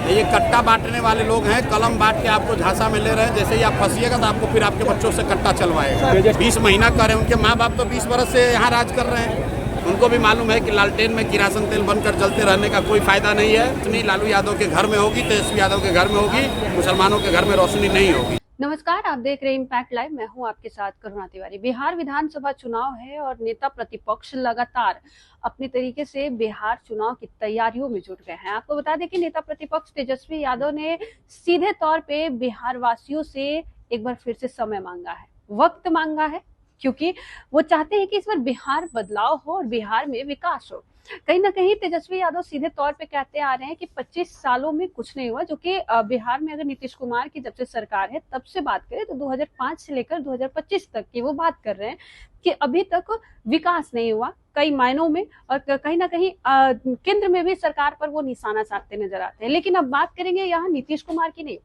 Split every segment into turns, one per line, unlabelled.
ये कट्टा बांटने वाले लोग हैं, कलम बांट के आपको झांसा में ले रहे हैं। जैसे ही आप फंसिएगा तो आपको फिर आपके बच्चों से कट्टा चलवाएगा। 20 महीना कर रहे हैं, उनके माँ बाप तो 20 बरस से यहाँ राज कर रहे हैं। उनको भी मालूम है कि लालटेन में किरासन तेल बनकर जलते रहने का कोई फायदा नहीं है। इतनी लालू यादव के घर में होगी, तेजस्वी यादव के घर में होगी, मुसलमानों के घर में रोशनी नहीं होगी।
नमस्कार, आप देख रहे हैं इम्पैक्ट लाइव। मैं हूं आपके साथ करुणा तिवारी। बिहार विधानसभा चुनाव है और नेता प्रतिपक्ष लगातार अपने तरीके से बिहार चुनाव की तैयारियों में जुट गए हैं। आपको बता दें कि नेता प्रतिपक्ष तेजस्वी यादव ने सीधे तौर पे बिहार वासियों से एक बार फिर से समय मांगा है, वक्त मांगा है, क्योंकि वो चाहते हैं कि इस बार बिहार बदलाव हो और बिहार में विकास हो। कहीं ना कहीं तेजस्वी यादव सीधे तौर पे कहते आ रहे हैं कि 25 सालों में कुछ नहीं हुआ, जो कि बिहार में अगर नीतीश कुमार की जब से सरकार है तब से बात करें तो 2005 से लेकर 2025 तक की वो बात कर रहे हैं कि अभी तक विकास नहीं हुआ कई मायनों में, और कहीं ना कहीं केंद्र में भी सरकार पर वो निशाना साधते नजर आते हैं। लेकिन अब बात करेंगे यहाँ नीतीश कुमार की नहीं,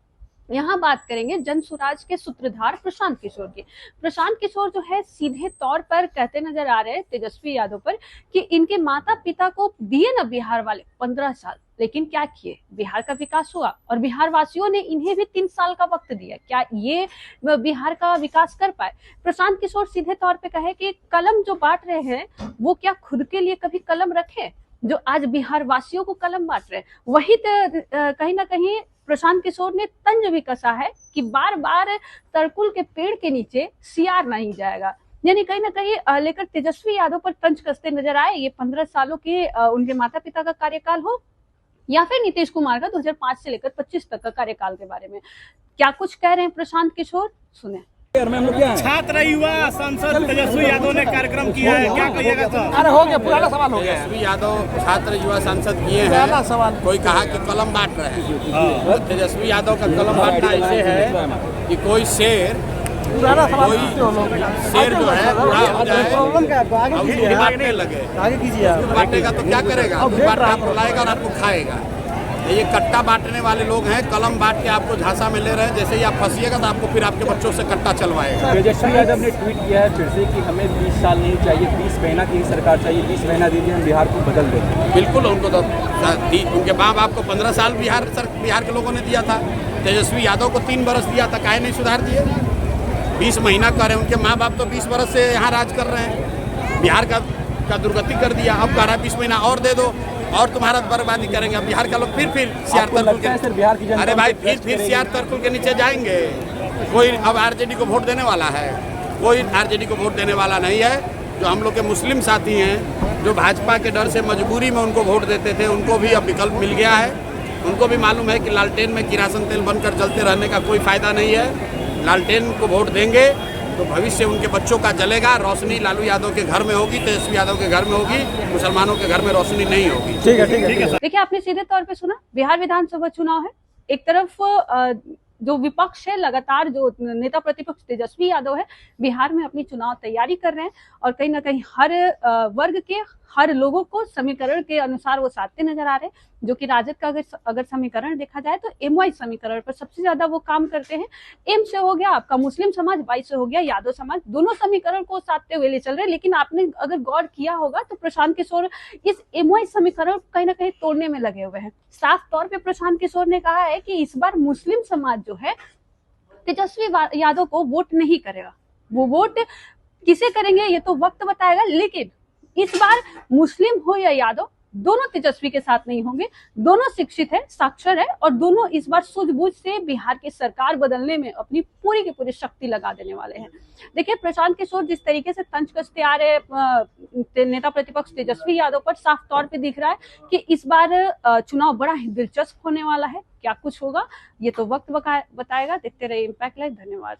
यहाँ बात करेंगे जन स्वराज के सूत्रधार प्रशांत किशोर की। प्रशांत किशोर जो है सीधे तौर पर कहते नजर आ रहे हैं तेजस्वी यादव पर कि इनके माता पिता को दिए ना बिहार वाले 15 साल, लेकिन क्या किए? बिहार का विकास हुआ और बिहार वासियों ने इन्हें भी 3 साल का वक्त दिया। क्या ये बिहार का विकास कर पाए? प्रशांत किशोर सीधे तौर पे कहे कि कलम जो बांट रहे हैं वो क्या खुद के लिए कभी कलम रखे, जो आज बिहार वासियों को कलम बांट रहे हैं? वही कहीं ना कहीं प्रशांत किशोर ने तंज भी कसा है कि बार बार तरकुल के पेड़ के नीचे सियार नहीं जाएगा। यानी कहीं ना कहीं लेकर तेजस्वी यादव पर तंज कसते नजर आए। ये 15 सालों के उनके माता पिता का कार्यकाल हो या फिर नीतीश कुमार का 2005 से लेकर 25 तक का कार्यकाल के बारे में क्या कुछ कह रहे हैं प्रशांत किशोर, सुने।
छात्र युवा सांसद तेजस्वी यादव ने कार्यक्रम किया है, क्या कहिएगा सर?
अरे हो गया, पुराना सवाल हो गया।
तेजस्वी यादव छात्र युवा सांसद किए हैं सवाल। कोई कहा कि कलम बांट रहे हैं। तेजस्वी यादव का कलम बांटना ऐसे है कि कोई शेर जो है बूढ़ा हो जाए और बांटने लगे, बांटेगा तो क्या करेगा? आपको लाएगा और आपको खाएगा। ये कट्टा बांटने वाले लोग हैं, कलम बांट के आपको झांसा में ले रहे हैं। जैसे ही आप फंसिएगा तो आपको फिर आपके बच्चों से कट्टा चलवाएगा।
तेजस्वी यादव ने ट्वीट किया है फिर से कि हमें 20 साल नहीं चाहिए, 20 महीना की सरकार चाहिए, 20 महीना दीजिए, हम बिहार को बदल देंगे।
बिल्कुल, उनको तो उनके माँ बाप को 15 साल बिहार के लोगों ने दिया था। तेजस्वी यादव को 3 बरस दिया था, काहे नहीं सुधार दिए? 20 महीना कर रहे हैं, उनके माँ बाप तो 20 बरस से यहाँ राज कर रहे हैं। बिहार का दुर्गति कर दिया, अब कह रहा है 20 महीना और दे दो और तुम्हारा बर्बादी करेंगे। अब बिहार का लोग फिर सियार तरकुल के, अरे भाई फिर सियार तरकुल के नीचे जाएंगे। कोई अब आरजेडी को वोट देने वाला है? कोई आरजेडी को वोट देने वाला नहीं है। जो हम लोग के मुस्लिम साथी हैं, जो भाजपा के डर से मजबूरी में उनको वोट देते थे, उनको भी अब विकल्प मिल गया है। उनको भी मालूम है कि लालटेन में किरासन तेल बनकर जलते रहने का कोई फायदा नहीं है। लालटेन को वोट देंगे तो भविष्य उनके बच्चों का जलेगा। रोशनी लालू यादव के घर में होगी, तेजस्वी यादव के घर में होगी, मुसलमानों के घर में रोशनी नहीं होगी।
ठीक है।
देखिए, आपने सीधे तौर पे सुना, बिहार विधानसभा चुनाव है। एक तरफ जो विपक्ष है, लगातार जो नेता प्रतिपक्ष तेजस्वी यादव है बिहार में अपनी चुनाव तैयारी कर रहे हैं और कहीं ना कहीं हर वर्ग के हर लोगों को समीकरण के अनुसार वो साधते नजर आ रहे हैं। जो कि राजद का अगर समीकरण देखा जाए तो एमवाई समीकरण पर सबसे ज्यादा वो काम करते हैं। एम से हो गया आपका मुस्लिम समाज, वाई से हो गया यादव समाज, दोनों समीकरण को साधते हुए ले चल रहे हैं। लेकिन आपने अगर गौर किया होगा तो प्रशांत किशोर इस एमवाई समीकरण को कहीं ना कहीं तोड़ने में लगे हुए हैं। साफ तौर पर प्रशांत किशोर ने कहा है कि इस बार मुस्लिम समाज जो है तेजस्वी यादव को वोट नहीं करेगा। वो वोट किसे करेंगे ये तो वक्त बताएगा, लेकिन इस बार मुस्लिम हो या यादव, दोनों तेजस्वी के साथ नहीं होंगे। दोनों शिक्षित है, साक्षर है और दोनों इस बार सूझबूझ से बिहार की सरकार बदलने में अपनी पूरी की पूरी शक्ति लगा देने वाले हैं। देखिए, प्रशांत किशोर जिस तरीके से तंज कसते आ रहे नेता प्रतिपक्ष तेजस्वी यादव पर, साफ तौर पे दिख रहा है कि इस बार चुनाव बड़ा ही दिलचस्प होने वाला है। क्या कुछ होगा ये तो वक्त बताएगा। देखते रहिए इम्पैक्ट लाइव। धन्यवाद।